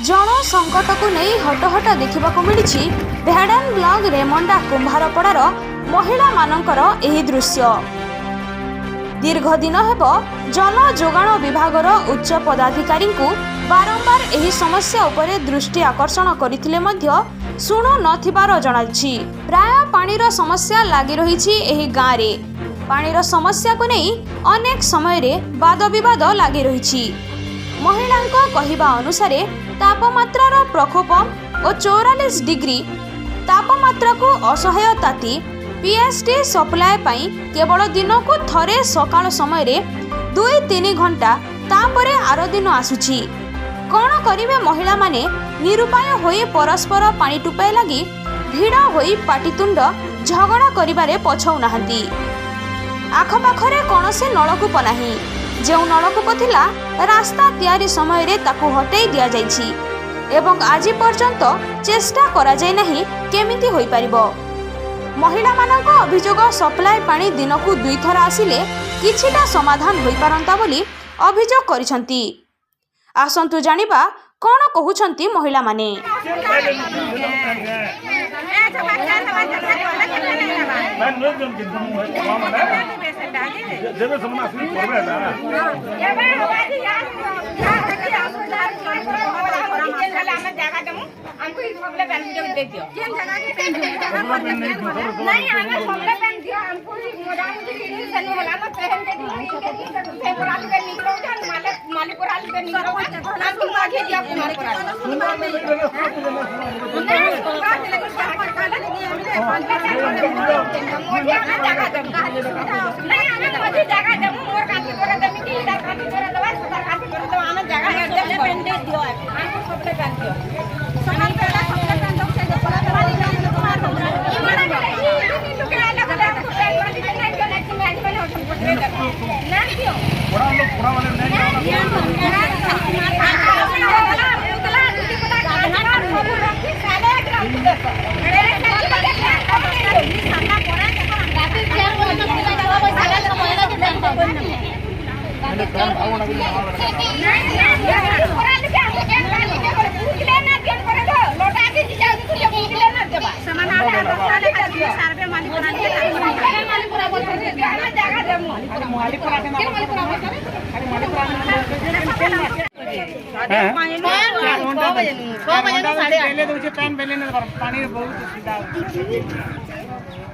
जन संकट को नहीं हटहट देखा मिली भेड़ान ब्लॉक रेमंडा कुंभारपड़ार महिला मानकर एही दृश्य। दीर्घ दिन हेब जल जोगाण विभागर उच्च पदाधिकारी बारंबार एही समस्या उपरे दृष्टि आकर्षण करथिले मध्य शुणु नथिबार जणाछि। प्राय पानीर समस्या लागि रहिछि एही गाँ रे। पानीर समस्या को नहीं अनेक समय रे वाद विवाद लागि रहिछि। महिलांको कहिबा अनुसार तापमात्रार प्रकोप और 44 डिग्री तापमात्रा को असह्य ताती पीएसटी सप्लाय पाई केवल दिन को थरे सकाळ समय रे 2-3 घंटा तापरे आरो दिन आसुछि। कौन करिवे महिला माने निरुपाय होई परस्पर पानी टुपाय लगी भिड़ होई पाटितुंड झगड़ा करिबारे पछौ नाहंती। आखपाखरे कौनसे नलकूप नाही। जो नलकूप थिला रास्ता तैयारी समय रे ताकू हटाई दिया जाइछि एवं आज पर्यंत चेष्टा करा जाय नाही केमिति होई परिबो। महिला मानक अभियोग सप्लाय पानी दिन को 2 थर आसिले किछिटा समाधान होई पारंता बोली अभियोग करिसंती। आसंतु जानिबा कौन कहउछंती महिला माने।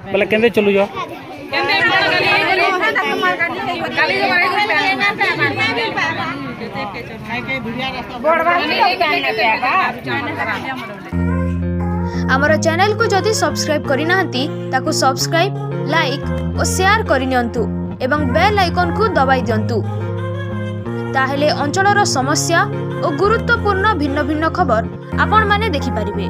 बोले केंदे चलू जाओ आमर चैनल को जदि सब्सक्राइब करि नाहंती ताकू सब्सक्राइब लाइक और शेयर करिनियंतु एवं बेल आइकन को दबाई दियंतु ताहेले अंचलर समस्या और गुरुत्वपूर्ण भिन्न भिन्न खबर आपण माने देखि परिबे।